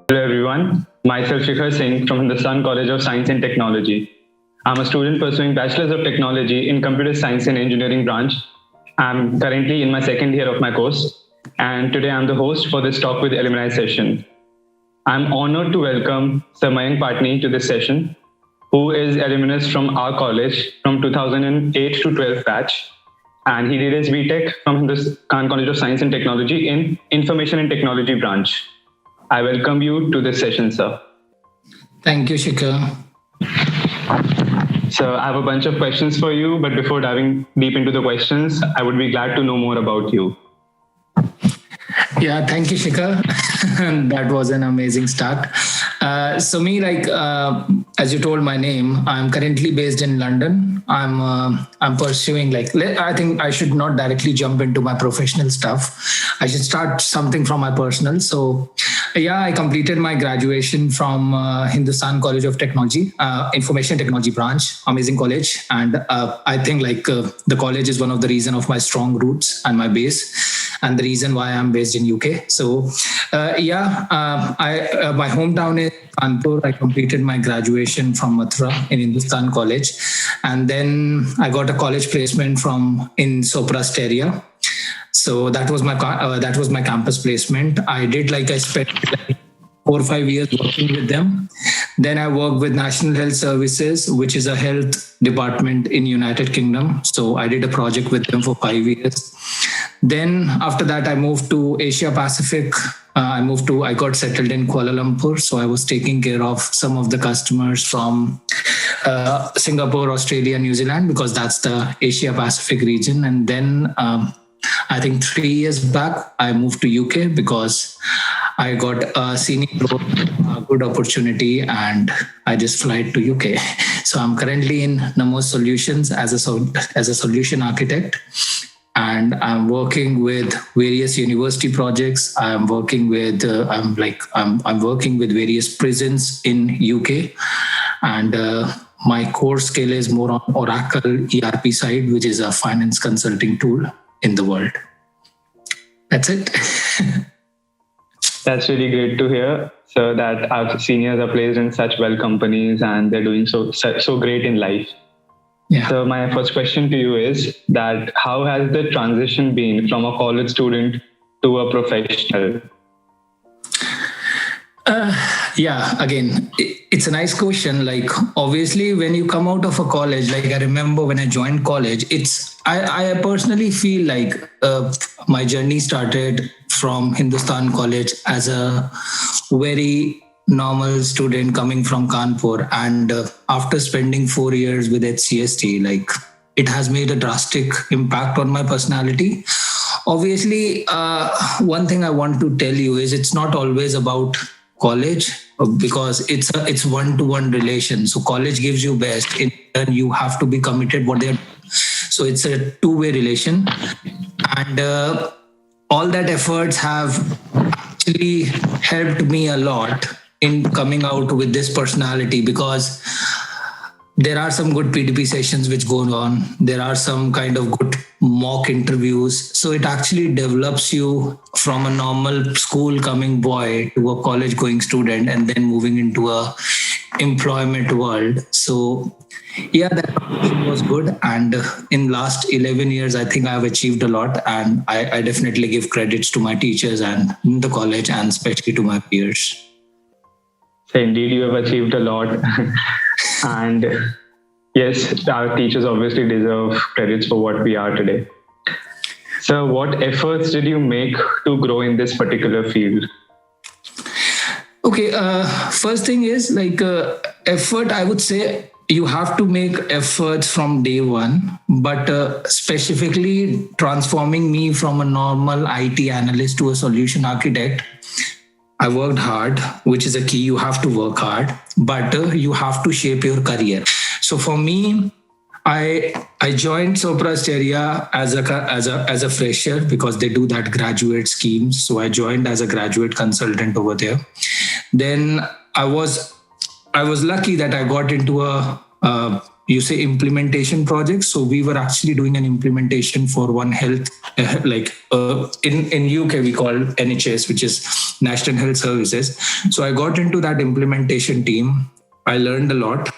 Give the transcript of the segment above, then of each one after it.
Hello everyone, myself Shikhar Singh from Hindustan College of Science and Technology. I'm a student pursuing Bachelor's of Technology in Computer Science and Engineering branch. I'm currently in my second year of my course, and today I'm the host for this Talk with Alumni session. I'm honored to welcome Sir Mayank Patni to this session, who is alumnus from our college from 2008 to 12 batch, and he did his BTech from Hindustan College of Science and Technology in Information and Technology branch. I welcome you to this session, sir. Thank you, Shikhar. So I have a bunch of questions for you, but before diving deep into the questions, I would be glad to know more about you. Yeah, thank you, Shikhar. That was an amazing start. As you told my name, I'm currently based in London. I'm pursuing I think I should not directly jump into my professional stuff. I should start something from my personal. So, yeah, I completed my graduation from Hindustan College of Technology, Information Technology branch, amazing college, and I think the college is one of the reason of my strong roots and my base, and the reason why I'm based in UK. So, my hometown is Kanpur. I completed my graduation from Mathura in Hindustan College, and then I got a college placement in Sopra Steria. So that was my campus placement. I spent 4 or 5 years working with them. Then I worked with National Health Services, which is a health department in United Kingdom. So I did a project with them for 5 years. Then after that, I moved to Asia Pacific. I got settled in Kuala Lumpur. So I was taking care of some of the customers from Singapore, Australia, New Zealand, because that's the Asia Pacific region. And then I think 3 years back, I moved to UK because I got a senior role, a good opportunity, and I just flight to UK. So I'm currently in Namos Solutions as a solution architect, and I'm working with various university projects. I'm working with various prisons in UK, and my core skill is more on Oracle ERP side, which is a finance consulting tool in the world. That's it. That's really great to hear. So that our seniors are placed in such well companies and they're doing so great in life. Yeah. So my first question to you is that how has the transition been from a college student to a professional? Again, it's a nice question. Obviously, when you come out of a college, I remember when I joined college, I personally feel my journey started from Hindustan College as a very normal student coming from Kanpur. And after spending 4 years with HCST, it has made a drastic impact on my personality. Obviously, one thing I want to tell you is it's not always about college, because it's one-to-one relation. So college gives you best, in turn you have to be committed what they're. So it's a two-way relation, and all that efforts have actually helped me a lot in coming out with this personality, because there are some good PDP sessions which go on. There are some kind of good mock interviews. So it actually develops you from a normal school coming boy to a college going student, and then moving into a employment world. So yeah, that was good. And in last 11 years, I think I've achieved a lot. And I definitely give credits to my teachers and the college, and especially to my peers. So indeed, you have achieved a lot. And yes, our teachers obviously deserve credits for what we are today. So what efforts did you make to grow in this particular field? Okay, first thing is effort, I would say you have to make efforts from day one, but specifically transforming me from a normal IT analyst to a solution architect, I worked hard, which is a key. You have to work hard, but you have to shape your career. So for me, I joined Sopra Steria as a fresher, because they do that graduate scheme. So I joined as a graduate consultant over there. Then I was lucky that I got into a you say implementation projects. So we were actually doing an implementation for one health, in UK we call NHS, which is National Health Services. So I got into that implementation team. I learned a lot.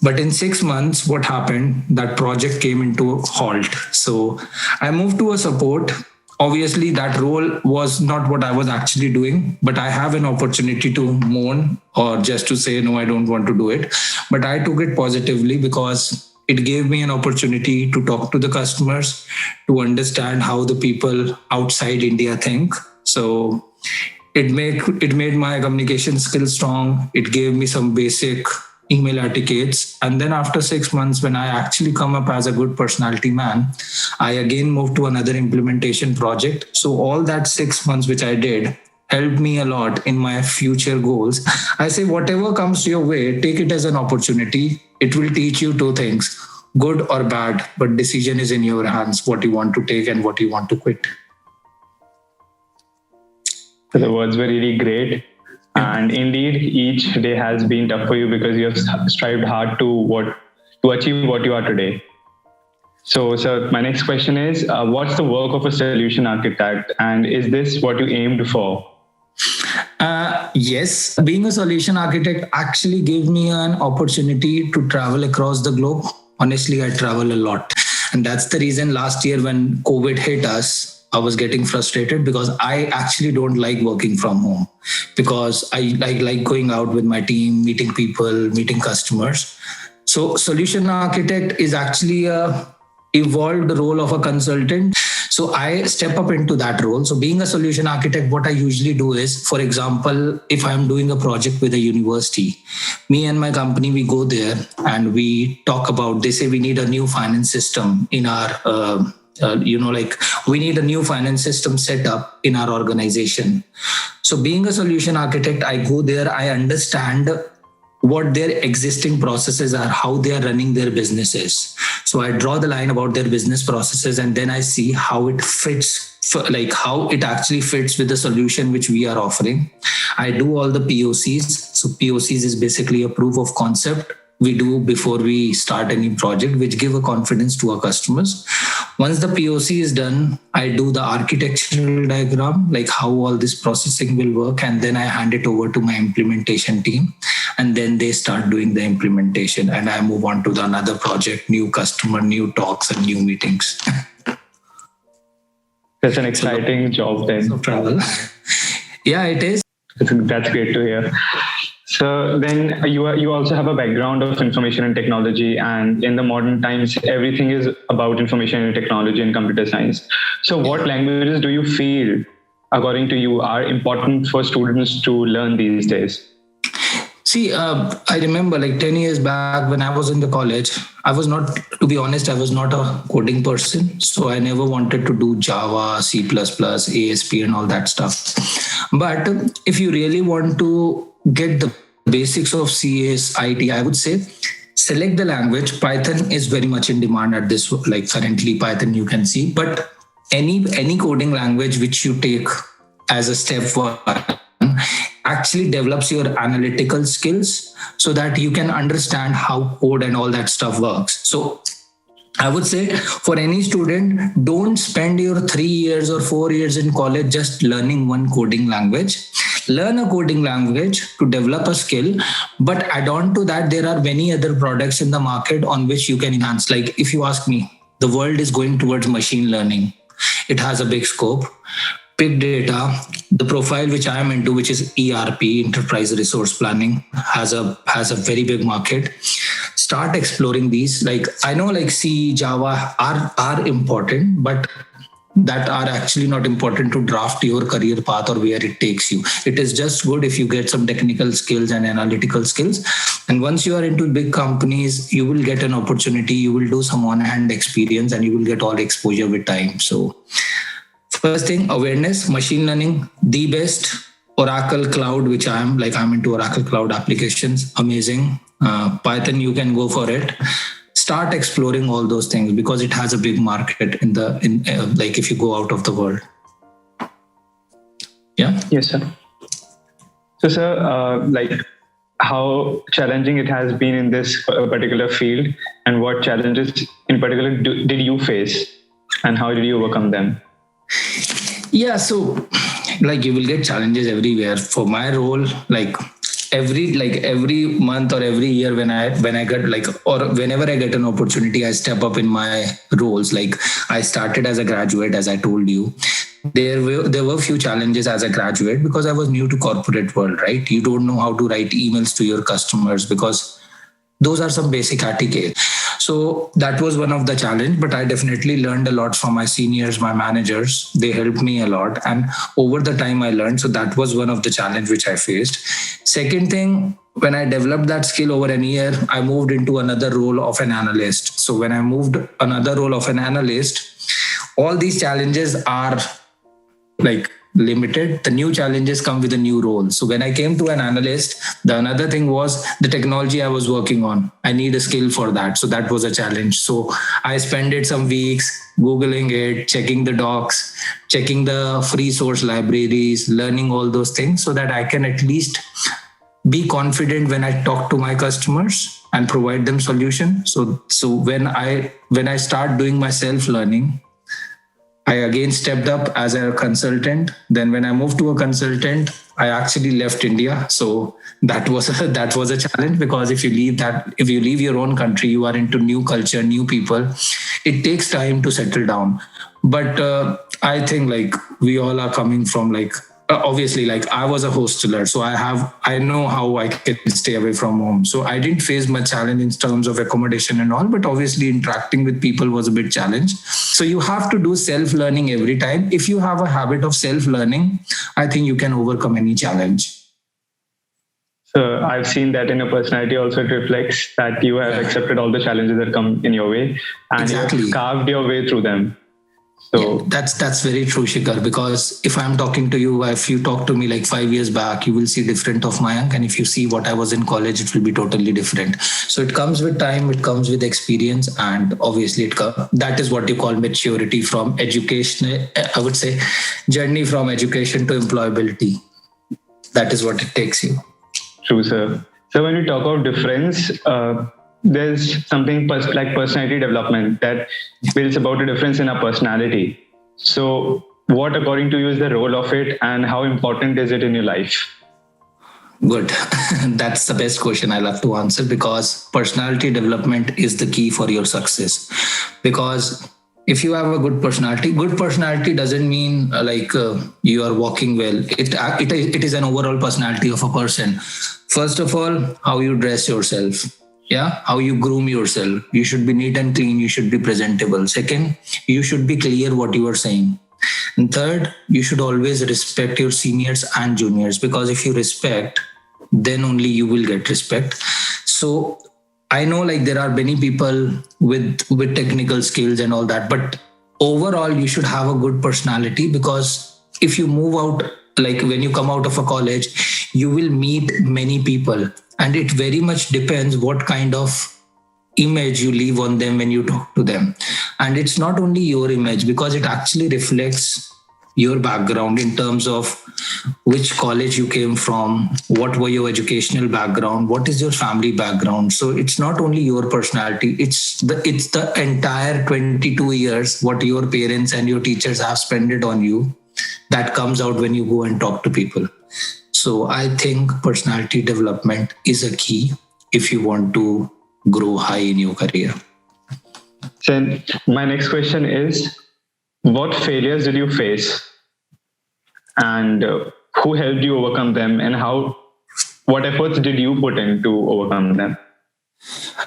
But in 6 months, what happened? That project came into halt. So I moved to a support. Obviously, that role was not what I was actually doing, but I have an opportunity to moan or just to say, no, I don't want to do it. But I took it positively because it gave me an opportunity to talk to the customers, to understand how the people outside India think. So it made my communication skills strong. It gave me some basic email etiquettes. And then after 6 months, when I actually come up as a good personality man, I again moved to another implementation project. So all that 6 months which I did helped me a lot in my future goals. I say whatever comes your way, take it as an opportunity. It will teach you two things, good or bad, but decision is in your hands, what you want to take and what you want to quit. So the words were really great. And indeed, each day has been tough for you because you have strived hard to achieve what you are today. So, sir, my next question is, what's the work of a solution architect, and is this what you aimed for? Yes, being a solution architect actually gave me an opportunity to travel across the globe. Honestly, I travel a lot. And that's the reason last year when COVID hit us, I was getting frustrated because I actually don't like working from home because I like going out with my team, meeting people, meeting customers. So solution architect is actually a evolved role of a consultant. So I step up into that role. So being a solution architect, what I usually do is, for example, if I'm doing a project with a university, me and my company, we go there and we talk about, they say we need a new finance system in our we need a new finance system set up in our organization. So being a solution architect, I go there, I understand what their existing processes are, how they are running their businesses. So I draw the line about their business processes and then I see how it fits, how it actually fits with the solution which we are offering. I do all the POCs. So POCs is basically a proof of concept we do before we start any project, which give a confidence to our customers. Once the POC is done, I do the architectural diagram, like how all this processing will work, and then I hand it over to my implementation team, and then they start doing the implementation, and I move on to the another project, new customer, new talks, and new meetings. That's an exciting job then. So travel. Yeah, it is. That's great to hear. So then you also have a background of information and technology, and in the modern times, everything is about information and technology and computer science. So what languages do you feel, according to you, are important for students to learn these days? See, I remember like 10 years back when I was in the college, to be honest, I was not a coding person. So I never wanted to do Java, C++, ASP and all that stuff. But if you really want to get the basics of CS, IT, I would say select the language. Python is very much in demand at this, like currently Python you can see, but any coding language which you take as a step one actually develops your analytical skills so that you can understand how code and all that stuff works. So I would say for any student, don't spend your 3 years or 4 years in college just learning one coding language. Learn a coding language to develop a skill, but add on to that, there are many other products in the market on which you can enhance. Like if you ask me, the world is going towards machine learning. It has a big scope. Big data, the profile which I am into, which is ERP, enterprise resource planning, has a very big market. Start exploring these. Like I know like C, Java are important, but that are actually not important to draft your career path or where it takes you. It is just good if you get some technical skills and analytical skills. And once you are into big companies, you will get an opportunity, you will do some on-hand experience and you will get all exposure with time. So first thing, awareness, machine learning, the best. Oracle Cloud, which I'm into Oracle Cloud applications, amazing. Python, you can go for it. Start exploring all those things because it has a big market like if you go out of the world. Yeah. Yes, sir. So, sir, like how challenging it has been in this particular field, and what challenges in particular did you face, and how did you overcome them? Yeah, so like you will get challenges everywhere. For my role, every month or every year when I get like or whenever I get an opportunity, I step up in my roles. Like I started as a graduate, as I told you. There were few challenges as a graduate because I was new to corporate world, right? You don't know how to write emails to your customers because those are some basic etiquette. So that was one of the challenge, but I definitely learned a lot from my seniors, my managers. They helped me a lot, and over the time I learned. So that was one of the challenge which I faced. Second thing, when I developed that skill over a year, I moved into another role of an analyst. So when I moved another role of an analyst, all these challenges are like limited. The new challenges come with a new role. So when I came to an analyst, the another thing was the technology I was working on. I need a skill for that. So that was a challenge. So I spent it some weeks Googling it, checking the docs, checking the free source libraries, learning all those things so that I can at least be confident when I talk to my customers and provide them solution. So when I start doing my self learning, I again stepped up as a consultant. Then when I moved to a consultant, I actually left India. So that was a challenge because if you leave your own country, you are into new culture, new people. It takes time to settle down. But I think like we all are coming from like obviously like I was a hosteler, so I know how I can stay away from home. So I didn't face much challenge in terms of accommodation and all, but obviously interacting with people was a big challenge. So you have to do self-learning every time. If you have a habit of self-learning, I think you can overcome any challenge. So I've seen that in your personality also it reflects that you have accepted all the challenges that come in your way and you have carved your way through them. So that's very true, Shikhar, because if I'm talking to you, if you talk to me like 5 years back, you will see different of Mayank. And if you see what I was in college, it will be totally different. So it comes with time, it comes with experience. And obviously that is what you call maturity from education. I would say journey from education to employability. That is what it takes you. True, sir. So when we talk about difference, there's something like personality development that builds about a difference in our personality. So what according to you is the role of it and how important is it in your life? Good. That's the best question I love to answer because personality development is the key for your success. Because if you have a good personality doesn't mean you are walking well. It is an overall personality of a person. First of all, how you dress yourself. How you groom yourself. You should be neat and clean. You should be presentable. Second, you should be clear what you are saying. And third, you should always respect your seniors and juniors because if you respect, then only you will get respect. So I know like there are many people with technical skills and all that, but overall you should have a good personality because if you move out, like when you come out of a college, you will meet many people. And it very much depends what kind of image you leave on them when you talk to them. And it's not only your image because it actually reflects your background in terms of which college you came from, what were your educational background, what is your family background. So it's not only your personality, it's the entire 22 years what your parents and your teachers have spent it on you that comes out when you go and talk to people. So I think personality development is a key if you want to grow high in your career. So my next question is, what failures did you face and who helped you overcome them and what efforts did you put in to overcome them?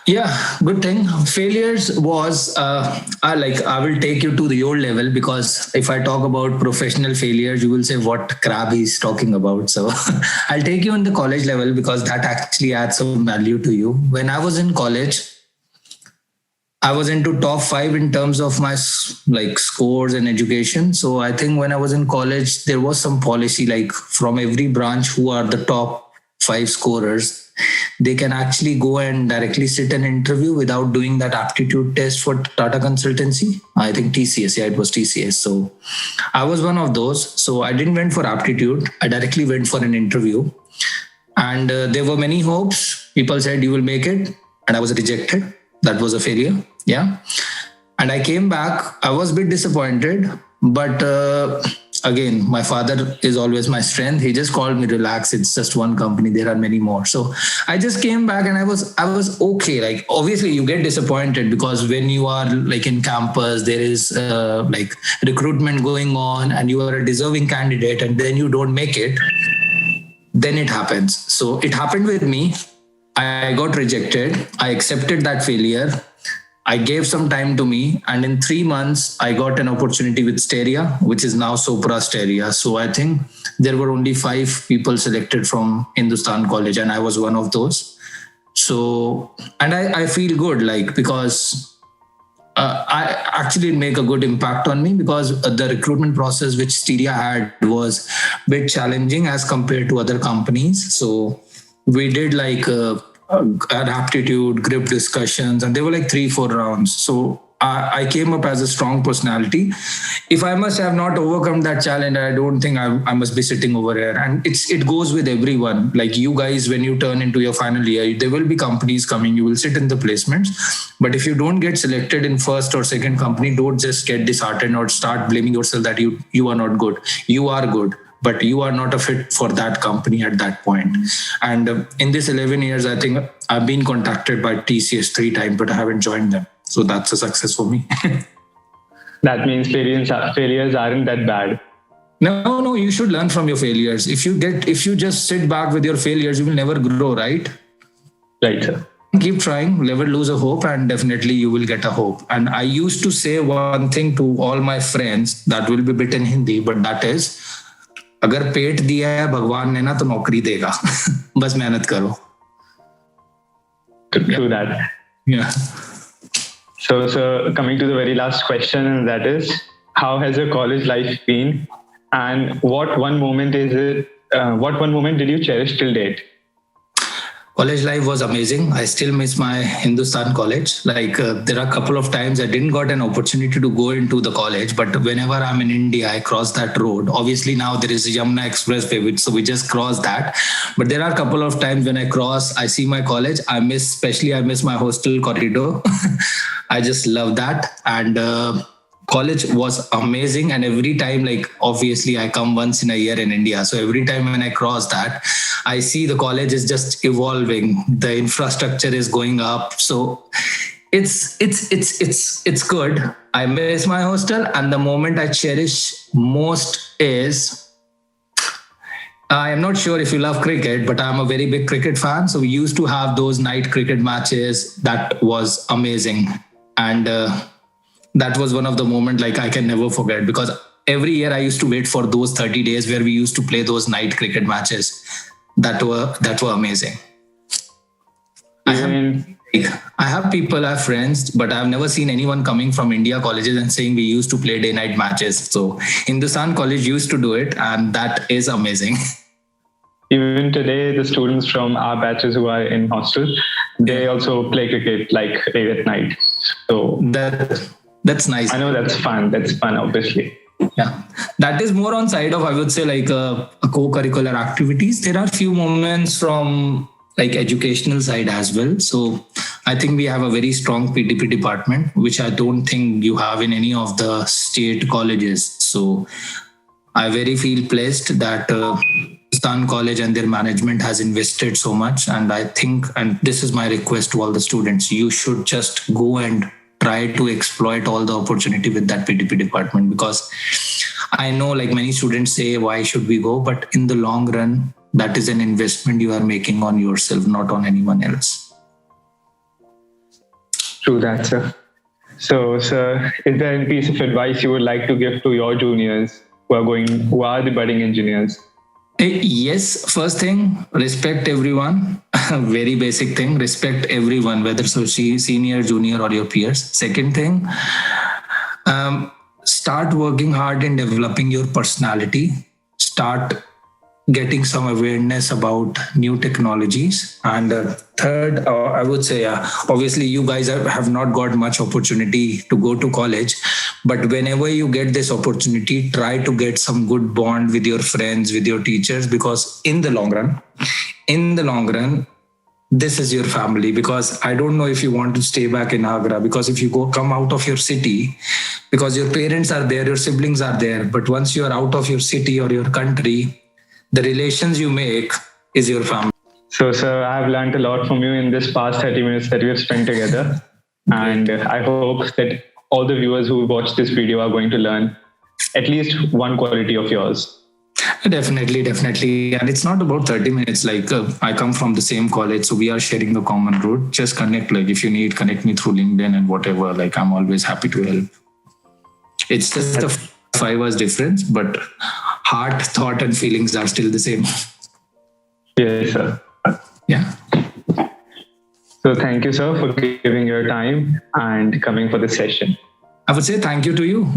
Yeah, good thing. Failures was I will take you to the old level because if I talk about professional failures, you will say what crap he's talking about. So I'll take you on the college level because that actually adds some value to you. When I was in college, I was into top 5 in terms of my scores and education. So I think when I was in college, there was some policy like from every branch who are the top 5 scorers, they can actually go and directly sit an interview without doing that aptitude test for Tata Consultancy. I think TCS. Yeah, it was TCS. So I was one of those. So I didn't went for aptitude. I directly went for an interview. And there were many hopes. People said you will make it. And I was rejected. That was a failure. Yeah. And I came back. I was a bit disappointed, but again, my father is always my strength. He just called me, relax. It's just one company. There are many more. So I just came back and I was okay. Like obviously you get disappointed because when you are like in campus, there is like recruitment going on and you are a deserving candidate and then you don't make it, then it happens. So it happened with me. I got rejected. I accepted that failure. I gave some time to me, and in 3 months, I got an opportunity with Steria, which is now Sopra Steria. So I think there were only 5 people selected from Hindustan College, and I was one of those. So, and I feel good, like, because I actually make a good impact on me because the recruitment process which Steria had was a bit challenging as compared to other companies. So we did like an aptitude, grip discussions, and they were like 3-4 rounds. So I came up as a strong personality. If I must have not overcome that challenge, I don't think I must be sitting over here. And it goes with everyone. Like you guys, when you turn into your final year, there will be companies coming. You will sit in the placements. But if you don't get selected in first or second company, don't just get disheartened or start blaming yourself that you are not good. You are good, but you are not a fit for that company at that point. And in this 11 years, I think I've been contacted by TCS 3 times, but I haven't joined them. So that's a success for me. That means failures aren't that bad. No, you should learn from your failures. If you just sit back with your failures, you will never grow, right? Right, sir. Keep trying, never lose a hope, and definitely you will get a hope. And I used to say one thing to all my friends that will be a bit in Hindi, but that is, अगर पेट दिया है भगवान ने ना तो नौकरी देगा. बस मेहनत करो. True that. Yeah. So coming to the very last question, and that is, how has your college life been, and what one moment did you cherish till date? College life was amazing. I still miss my Hindustan college. Like there are a couple of times I didn't got an opportunity to go into the college, but whenever I'm in India, I cross that road. Obviously now there is a Yamuna Expressway, so we just cross that. But there are a couple of times when I cross, I see my college. I miss my hostel corridor. I just love that. And college was amazing. And every time, like obviously I come once in a year in India. So every time when I cross that, I see the college is just evolving. The infrastructure is going up. So it's good. I miss my hostel. And the moment I cherish most is, I am not sure if you love cricket, but I'm a very big cricket fan. So we used to have those night cricket matches. That was amazing. And that was one of the moments like I can never forget, because every year I used to wait for those 30 days where we used to play those night cricket matches. That were amazing. I have friends, but I've never seen anyone coming from India colleges and saying we used to play day-night matches. So Hindustan College used to do it, and that is amazing. Even today, the students from our batches who are in hostel, they also play cricket like late at night. So that's nice. I know that's fun. That's fun, obviously. Yeah, that is more on side of, I would say, like a co-curricular activities. There are few moments from like educational side as well. So I think we have a very strong PTP department, which I don't think you have in any of the state colleges. So I very feel blessed that Stan College and their management has invested so much. And I think, and this is my request to all the students, you should just go and try to exploit all the opportunity with that PTP department, because I know like many students say, why should we go? But in the long run, that is an investment you are making on yourself, not on anyone else. True that, sir. So, sir, is there any piece of advice you would like to give to your juniors who are the budding engineers? Yes, first thing, respect everyone. Very basic thing, respect everyone, whether senior, junior, or your peers. Second thing, start working hard in developing your personality. Start getting some awareness about new technologies. And third, I would say, obviously you guys have not got much opportunity to go to college, but whenever you get this opportunity, try to get some good bond with your friends, with your teachers, because in the long run, this is your family, because I don't know if you want to stay back in Agra, because if you come out of your city, because your parents are there, your siblings are there, but once you are out of your city or your country, the relations you make is your family. So, sir, I have learned a lot from you in this past 30 minutes that we have spent together. And I hope that all the viewers who watch this video are going to learn at least one quality of yours. Definitely. And it's not about 30 minutes. Like I come from the same college, so we are sharing the common road. Just connect. Like if you need, connect me through LinkedIn and whatever. Like I'm always happy to help. It's just a 5 hours difference, but heart, thought, and feelings are still the same. Yes, sir. Yeah. So thank you, sir, for giving your time and coming for this session. I would say thank you to you.